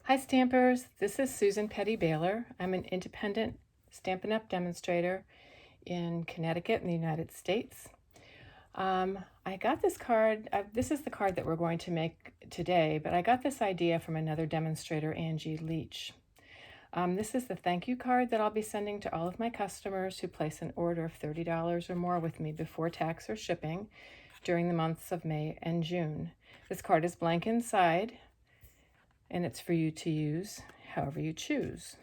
Hi Stampers, this is Susan Petty Baylor. I'm an independent Stampin' Up! Demonstrator in Connecticut in the United States. I got this card, this is the card that we're going to make today, but I got this idea from another demonstrator, Angie Leach. This is the thank you card that I'll be sending to all of my customers who place an order of $30 or more with me before tax or shipping during the months of May and June. This card is blank inside, and it's for you to use however you choose.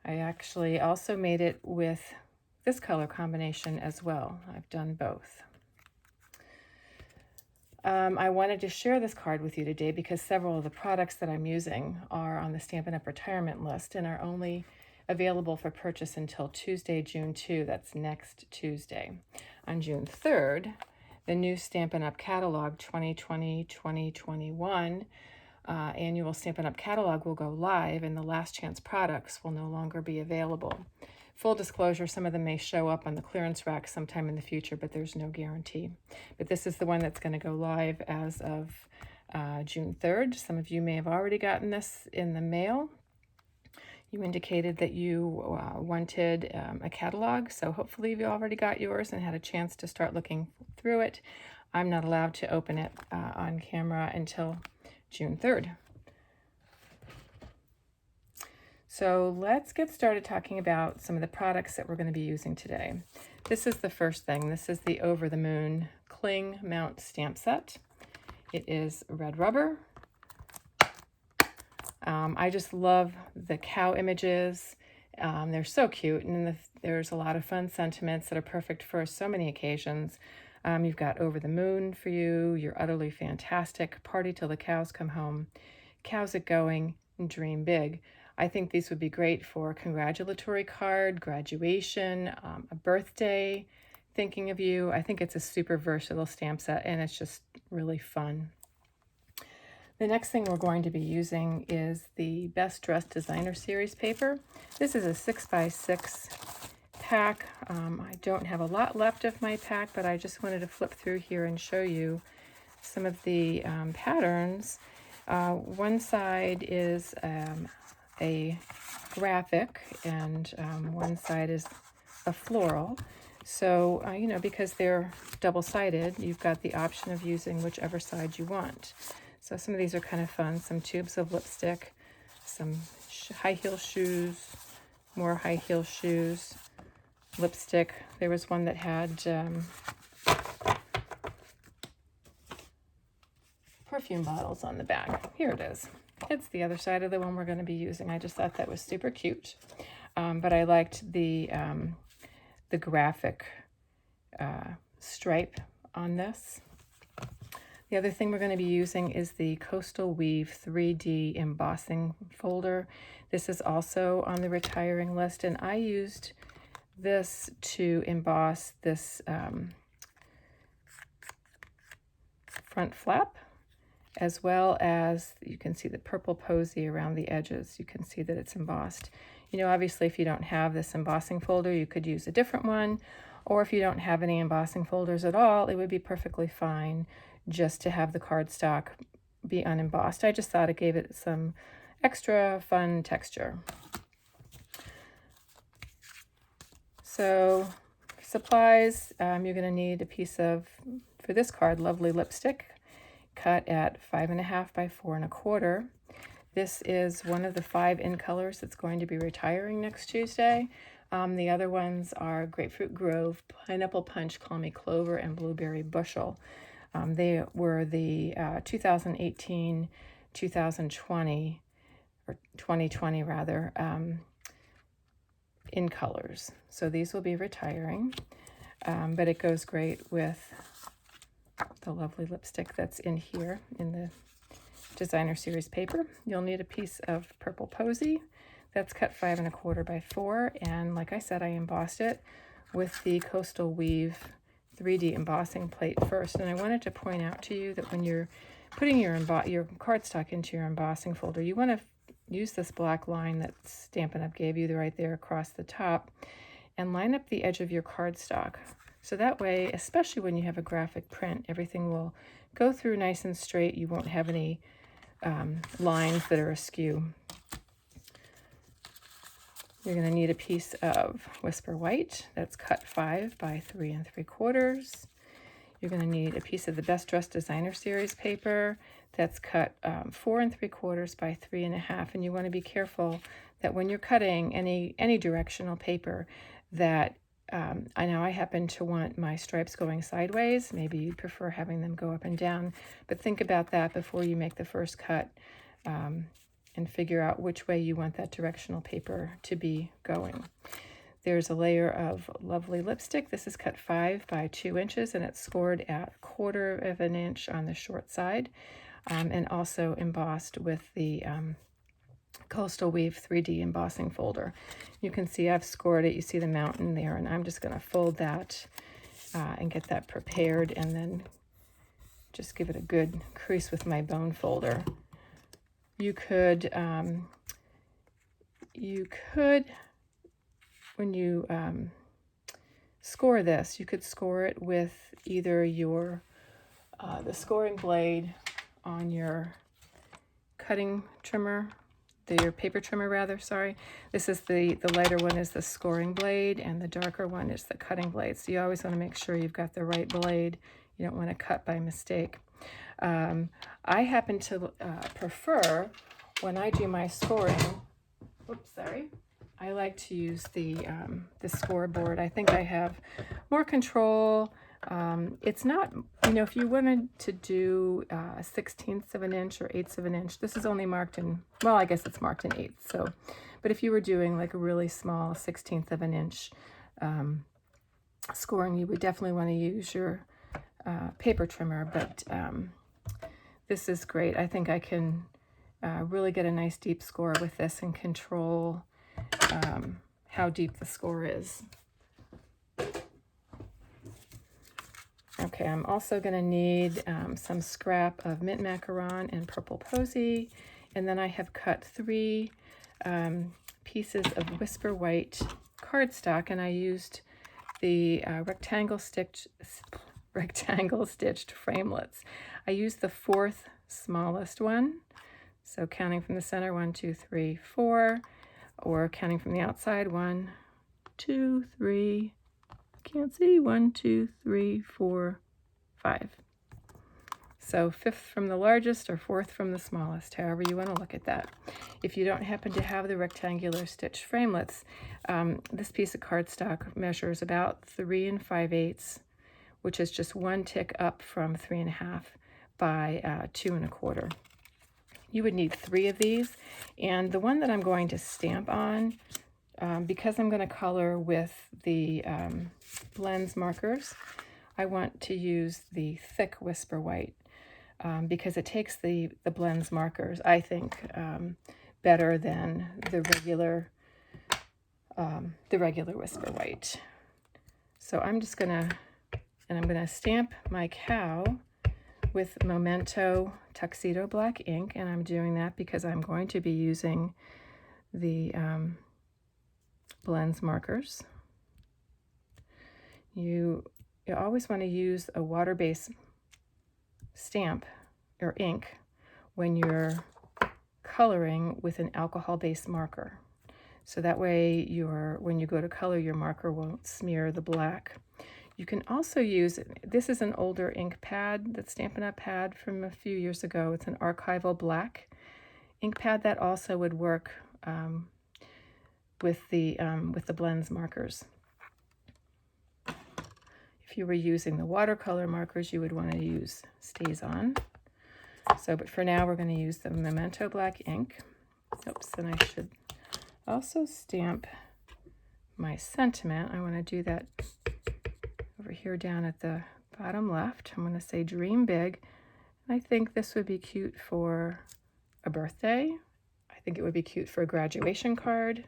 I actually also made it with this color combination as well. I've done both. I wanted to share this card with you today because several of the products that I'm using are on the Stampin' Up! Retirement list and are only available for purchase until Tuesday, June 2. That's next Tuesday. On June 3rd, the new Stampin' Up! Catalog 2020-2021 annual Stampin' Up! Catalog will go live, and the last chance products will no longer be available. Full disclosure, some of them may show up on the clearance rack sometime in the future, but there's no guarantee. But this is the one that's going to go live as of June 3rd. Some of you may have already gotten this in the mail. You indicated that you wanted a catalog, so hopefully you already got yours and had a chance to start looking through it. I'm not allowed to open it on camera until June 3rd. So let's get started talking about some of the products that we're going to be using today. This is the first thing. This is the Over the Moon Cling Mount Stamp Set. It is red rubber. I just love the cow images. They're so cute, and there's a lot of fun sentiments that are perfect for so many occasions. You've got Over the Moon for you, You're Utterly Fantastic, Party Till the Cows Come Home, Cows It Going, and Dream Big. I think these would be great for a congratulatory card, graduation, a birthday, thinking of you. I think it's a super versatile stamp set, and it's just really fun. The next thing we're going to be using is the Best Dressed Designer Series paper. This is a 6x6 pack. I don't have a lot left of my pack, but I just wanted to flip through here and show you some of the patterns. One side is a graphic, and one side is a floral. So, because they're double-sided, you've got the option of using whichever side you want. So some of these are kind of fun. Some tubes of lipstick, some high heel shoes, more high heel shoes, lipstick. There was one that had perfume bottles on the back. Here it is. It's the other side of the one we're going to be using. I just thought that was super cute. But I liked the graphic stripe on this. The other thing we're going to be using is the Coastal Weave 3D embossing folder. This is also on the retiring list, and I used this to emboss this front flap, as well as you can see the purple posy around the edges. You can see that it's embossed. Obviously, if you don't have this embossing folder, you could use a different one, or if you don't have any embossing folders at all, it would be perfectly fine just to have the cardstock be unembossed. I just thought it gave it some extra fun texture. So supplies, you're going to need a piece of, for this card, lovely lipstick cut at 5.5 by 4.25. This is one of the 5 in colors that's going to be retiring next Tuesday. The other ones are Grapefruit Grove, Pineapple Punch, Call Me Clover, and Blueberry Bushel. They were the 2018, 2020, or 2020 rather, in colors. So these will be retiring, but it goes great with the lovely lipstick that's in here in the Designer Series paper. You'll need a piece of purple posy that's cut 5.25 by 4, and like I said, I embossed it with the Coastal Weave 3D embossing plate first. And I wanted to point out to you that when you're putting your cardstock into your embossing folder, you want to use this black line that Stampin' Up! Gave you right there across the top, and line up the edge of your cardstock. So that way, especially when you have a graphic print, everything will go through nice and straight. You won't have any lines that are askew. You're going to need a piece of Whisper White that's cut 5 by 3 3/4. You're going to need a piece of the Best Dressed Designer Series paper that's cut 4 3/4 by 3 1/2. And you want to be careful that when you're cutting any directional paper that I know I happen to want my stripes going sideways. Maybe you'd prefer having them go up and down, but think about that before you make the first cut. And figure out which way you want that directional paper to be going. There's a layer of lovely lipstick. This is cut 5 by 2 inches, and it's scored at 1/4 of an inch on the short side, and also embossed with the Coastal Weave 3D embossing folder. You can see I've scored it. You see the mountain there, and I'm just going to fold that and get that prepared, and then just give it a good crease with my bone folder. You could, when you score this, you could score it with either your the scoring blade on your cutting trimmer, your paper trimmer rather, sorry. This is the lighter one is the scoring blade, and the darker one is the cutting blade. So you always want to make sure you've got the right blade. You don't want to cut by mistake. I happen to prefer, when I do my scoring, I like to use the scoreboard. I think I have more control. It's not, if you wanted to do 1/16 of an inch or 1/8 of an inch, this is only marked in, well, I guess it's marked in 1/8. So, but if you were doing like a really small 1/16 of an inch scoring, you would definitely want to use your paper trimmer, but this is great. I think I can really get a nice deep score with this and control how deep the score is. Okay, I'm also going to need some scrap of mint macaron and purple posy, and then I have cut 3 pieces of Whisper White cardstock, and I used the rectangle stitched framelits. I used the 4th smallest one, so counting from the center, 1 2 3 4, or counting from the outside, 1 2 3, can't see, 1 2 3 4 5. So 5th from the largest or 4th from the smallest, however you want to look at that. If you don't happen to have the rectangular stitched framelits, this piece of cardstock measures about 3 5/8, which is just 1 tick up from 3 1/2 by 2 1/4. You would need 3 of these, and the one that I'm going to stamp on, because I'm going to color with the blends markers, I want to use the thick Whisper White, because it takes the blends markers, I think, better than the regular Whisper White. So I'm just going to stamp my cow with Momento Tuxedo black ink, and I'm doing that because I'm going to be using the blends markers. You always want to use a water-based stamp or ink when you're coloring with an alcohol-based marker. So that way when you go to color, your marker won't smear the black. You can also use, this is an older ink pad that Stampin' Up had from a few years ago. It's an archival black ink pad that also would work with the blends markers. If you were using the watercolor markers, you would want to use StazOn. So, but for now, we're going to use the Momento black ink. Oops, and I should also stamp my sentiment. I want to do that over here down at the bottom left. I'm going to say dream big. I think this would be cute for a birthday. I think it would be cute for a graduation card.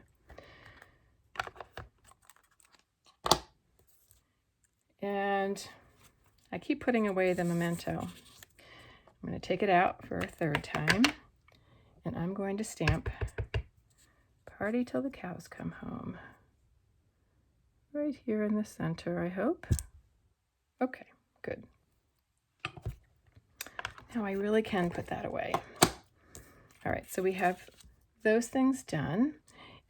And I keep putting away the Memento. I'm going to take it out for a 3rd time, and I'm going to stamp Party Till the Cows Come Home. Right here in the center, I hope. Okay, good. Now I really can put that away. All right, so we have those things done.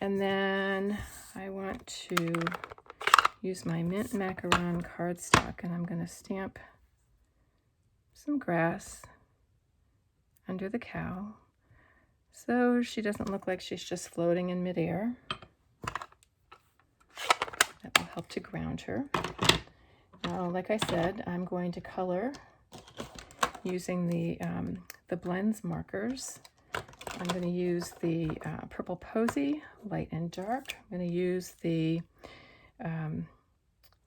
And then I want to use my mint macaron cardstock, and I'm going to stamp some grass under the cow so she doesn't look like she's just floating in midair. That will help to ground her. Now, like I said, I'm going to color using the blends markers. I'm going to use the Purple Posy, light and dark. I'm going to use the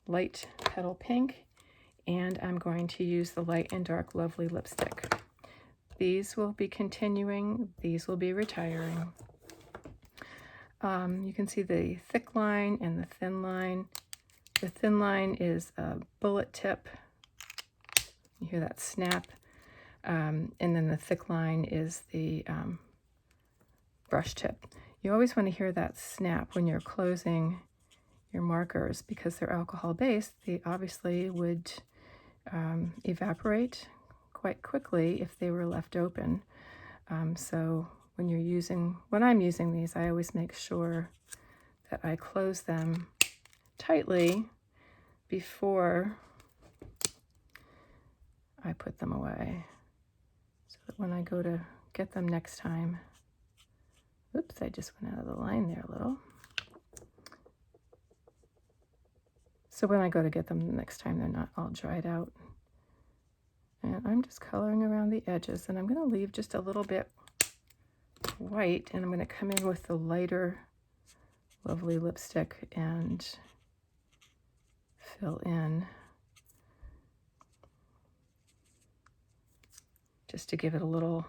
light Petal Pink, and I'm going to use the light and dark Lovely lipstick. These will be continuing, these will be retiring. You can see the thick line and the thin line. The thin line is a bullet tip. You hear that snap. And then the thick line is the brush tip. You always want to hear that snap when you're closing your markers because they're alcohol based. They obviously would evaporate quite quickly if they were left open. So when I'm using these, I always make sure that I close them tightly before I put them away, so that when I go to get them next time, oops, I just went out of the line there a little. So when I go to get them the next time, they're not all dried out. And I'm just coloring around the edges, and I'm going to leave just a little bit white, and I'm going to come in with the lighter Lovely lipstick and fill in just to give it a little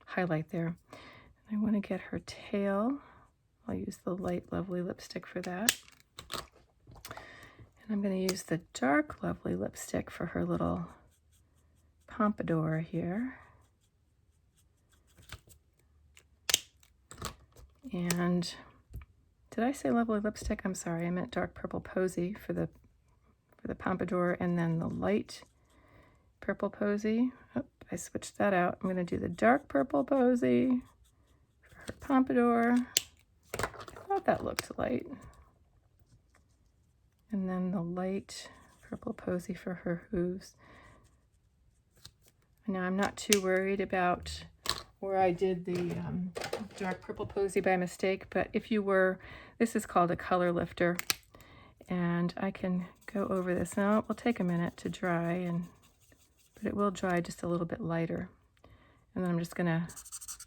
highlight there. I want to get her tail. I'll use the light Lovely lipstick for that. And I'm going to use the dark Lovely lipstick for her little pompadour here. And did I say Lovely lipstick? I'm sorry, I meant dark Purple Posy for the pompadour, and then the light Purple Posy. Oh, I switched that out. I'm going to do the dark Purple Posy for her pompadour. I thought that looked light. And then the light Purple Posy for her hooves. Now I'm not too worried about where I did the dark Purple Posy by mistake, but if you were, this is called a color lifter, and I can go over this. Now it will take a minute to dry, but it will dry just a little bit lighter. And then I'm just going to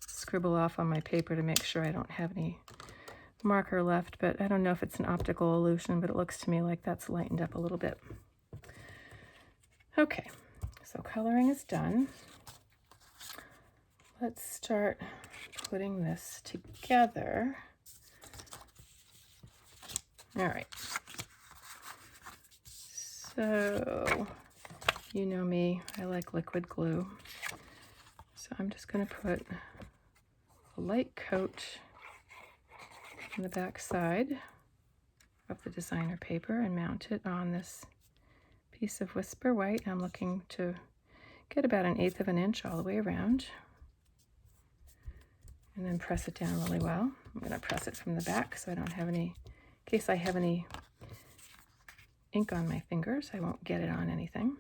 scribble off on my paper to make sure I don't have any marker left, but I don't know if it's an optical illusion, but it looks to me like that's lightened up a little bit. Okay, so coloring is done. Let's start putting this together. All right. So, you know me, I like liquid glue. So I'm just going to put a light coat on the back side of the designer paper and mount it on this piece of Whisper White. I'm looking to get about 1/8 of an inch all the way around. And then press it down really well. I'm going to press it from the back so I don't have any, in case I have any ink on my fingers, I won't get it on anything.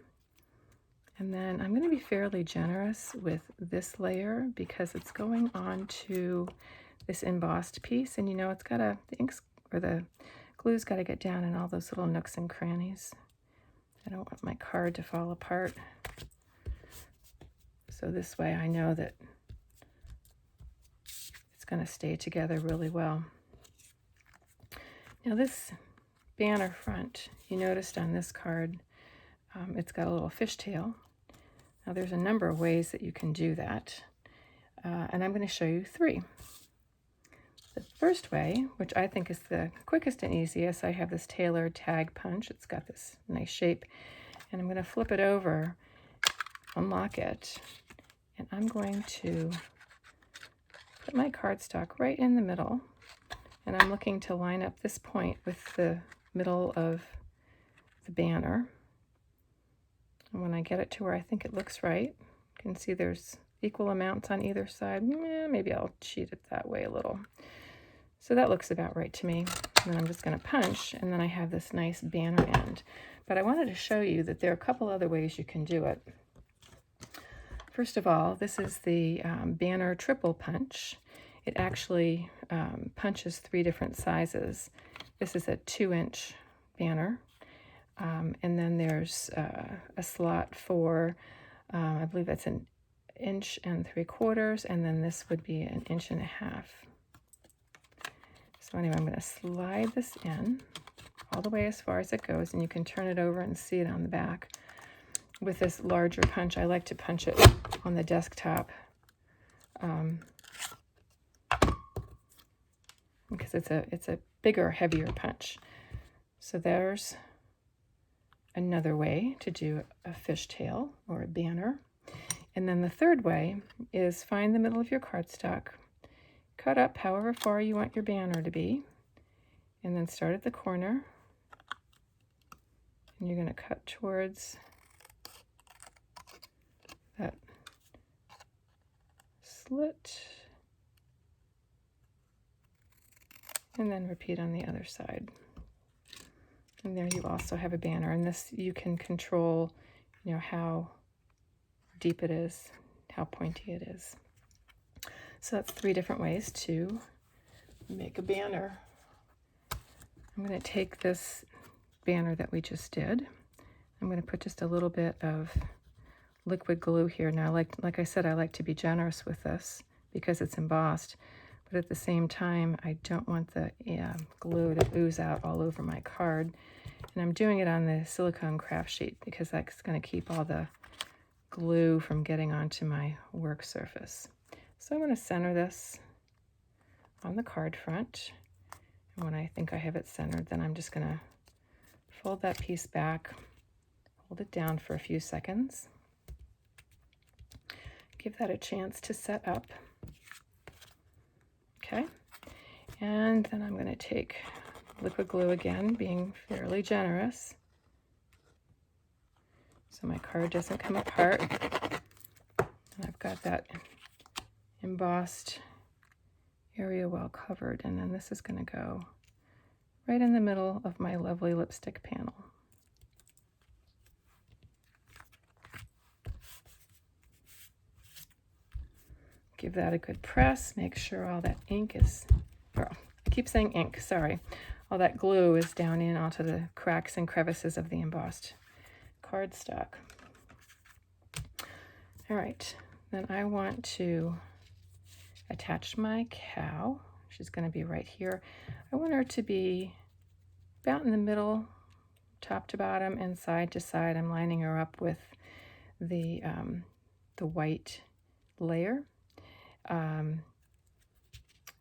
And then I'm going to be fairly generous with this layer because it's going on to this embossed piece, and you know it's got the inks or the glue's got to get down in all those little nooks and crannies. I don't want my card to fall apart. So this way I know that it's going to stay together really well. Now this banner front, you noticed on this card, it's got a little fishtail. Now there's a number of ways that you can do that, and I'm going to show you 3. The first way, which I think is the quickest and easiest, I have this tailored tag punch. It's got this nice shape, and I'm going to flip it over, unlock it, and I'm going to put my cardstock right in the middle, and I'm looking to line up this point with the middle of the banner. And when I get it to where I think it looks right, you can see there's equal amounts on either side. Maybe I'll cheat it that way a little. So that looks about right to me. And then I'm just going to punch, and then I have this nice banner end. But I wanted to show you that there are a couple other ways you can do it. First of all, this is the banner triple punch. It actually punches 3 different sizes. This is a 2-inch banner. And then there's a slot for, I believe that's 1 3/4 inches, and then this would be 1.5 inches. So anyway, I'm going to slide this in all the way as far as it goes, and you can turn it over and see it on the back. With this larger punch, I like to punch it on the desktop because it's a bigger, heavier punch. So there's another way to do a fishtail or a banner. And then the third way is find the middle of your cardstock, cut up however far you want your banner to be, and then start at the corner. And you're going to cut towards that slit, and then repeat on the other side. And there you also have a banner, and this you can control, you know, how deep it is, how pointy it is. So that's 3 different ways to make a banner. I'm going to take this banner that we just did. I'm going to put just a little bit of liquid glue here. Now, like I said, I like to be generous with this because it's embossed, but at the same time, I don't want the glue to ooze out all over my card. And I'm doing it on the silicone craft sheet because that's going to keep all the glue from getting onto my work surface. So I'm going to center this on the card front. And when I think I have it centered, then I'm just going to fold that piece back, hold it down for a few seconds, give that a chance to set up. Okay, and then I'm going to take liquid glue again, being fairly generous, so my card doesn't come apart. And I've got that embossed area well covered, and then this is going to go right in the middle of my lovely lipstick panel. Give that a good press, make sure all that ink is, or I keep saying ink, sorry, all that glue is down in onto the cracks and crevices of the embossed cardstock. All right, then I want to attach my cow. She's going to be right here. I want her to be about in the middle, top to bottom and side to side. I'm lining her up with the white layer.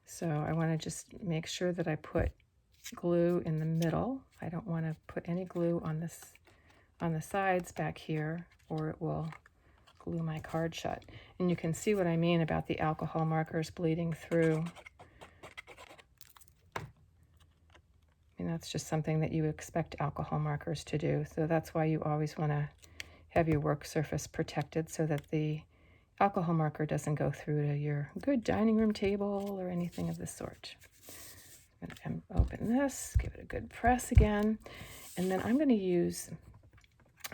So I want to just make sure that I put glue in the middle. I don't want to put any glue on the sides back here, or it will glue my card shut. And you can see what I mean about the alcohol markers bleeding through. I mean, that's just something that you expect alcohol markers to do. So that's why you always want to have your work surface protected so that the alcohol marker doesn't go through to your good dining room table or anything of the sort. I'm going to open this, give it a good press again, and then I'm going to use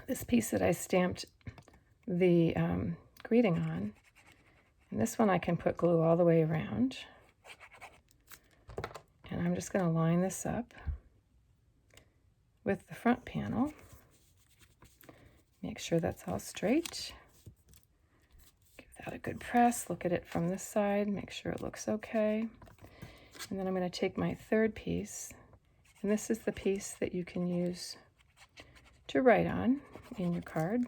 this piece that I stamped the greeting on. And this one I can put glue all the way around. And I'm just going to line this up with the front panel. Make sure that's all straight. Give that a good press. Look at it from this side. Make sure it looks okay. And then I'm going to take my third piece. And this is the piece that you can use to write on in your card.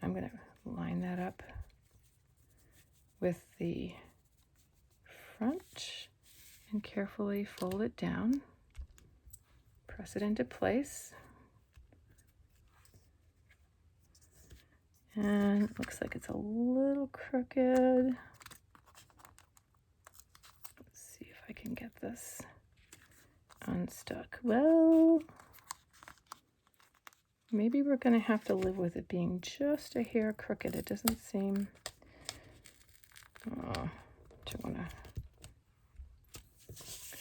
I'm going to line that up with the front and carefully fold it down. Press it into place. And it looks like it's a little crooked. Let's see if I can get this unstuck. Well, Maybe we're going to have to live with it being just a hair crooked. It doesn't seem... Oh, don't want to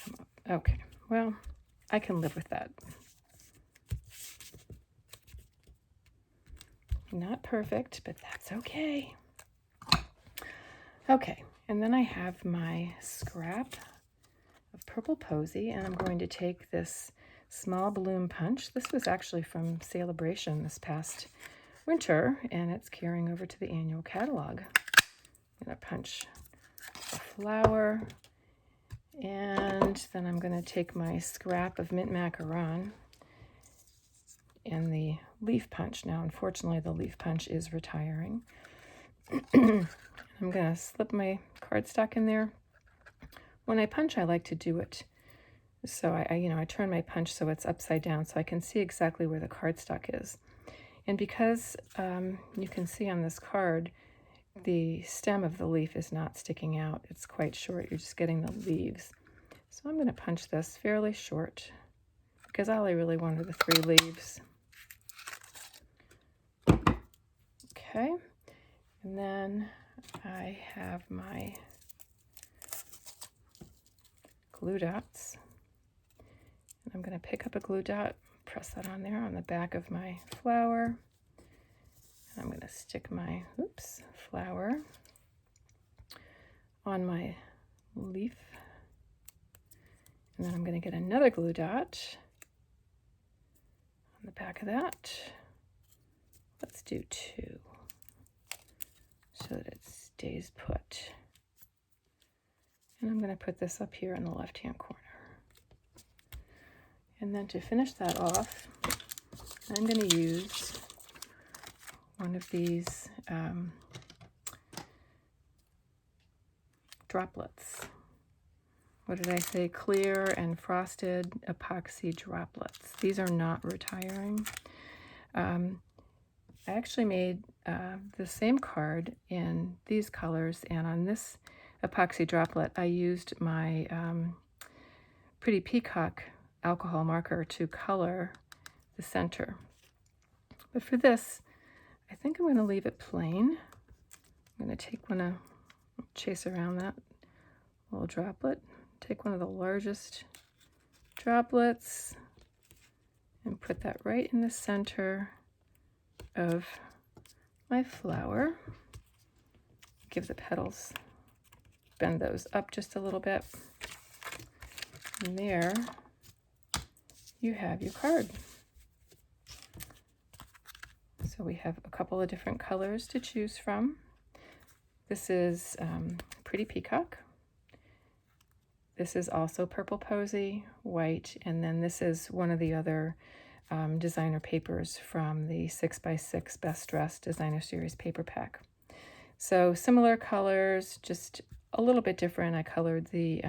come up. Okay, well, I can live with that. Not perfect, but that's okay. Okay, and then I have my scrap of purple posy, and I'm going to take this small balloon punch. This was actually from Celebration this past winter, and it's carrying over to the annual catalog. I'm going to punch a flower, and then I'm going to take my scrap of mint macaron and the leaf punch. Now, unfortunately, the leaf punch is retiring. I'm going to slip my cardstock in there. When I punch, I like to do it so I turn my punch so it's upside down so I can see exactly where the cardstock is. And because you can see on this card, the stem of the leaf is not sticking out. It's quite short. You're just getting the leaves. So I'm going to punch this fairly short because all I really want are the 3 leaves. Okay, and then I have my glue dots. And I'm going to pick up a glue dot, press that on there on the back of my flower. And I'm going to stick my flower on my leaf. And then I'm going to get another glue dot on the back of that. Let's do 2 so that it stays put. And I'm going to put this up here in the left-hand corner. And then to finish that off, I'm going to use one of these droplets. What did I say? Clear and frosted epoxy droplets. These are not retiring. I actually made the same card in these colors, and on this epoxy droplet, I used my Pretty Peacock alcohol marker to color the center. But for this, I think I'm going to leave it plain. I'm going to take chase around that little droplet, take one of the largest droplets, and put that right in the center of my flower. Give the petals, bend those up just a little bit. And there you have your card. So we have a couple of different colors to choose from. This is Pretty Peacock. This is also Purple Posy, white, and then this is one of the other designer papers from the 6x6 Best Dressed Designer Series paper pack. So similar colors, just a little bit different. I colored the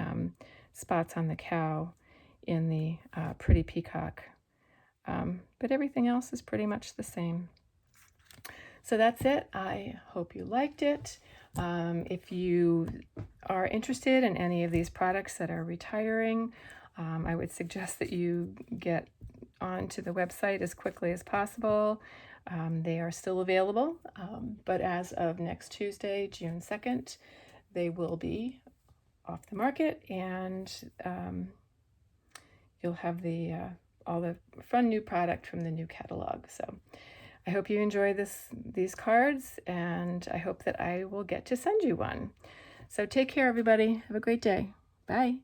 spots on the cow in the Pretty Peacock, but everything else is pretty much the same. So that's it. I hope you liked it. If you are interested in any of these products that are retiring, I would suggest that you get onto the website as quickly as possible. They are still available, but as of next Tuesday, June 2nd, they will be off the market, and you'll have all the fun new product from the new catalog. So I hope you enjoy these cards, and I hope that I will get to send you one. So take care, everybody. Have a great day. Bye.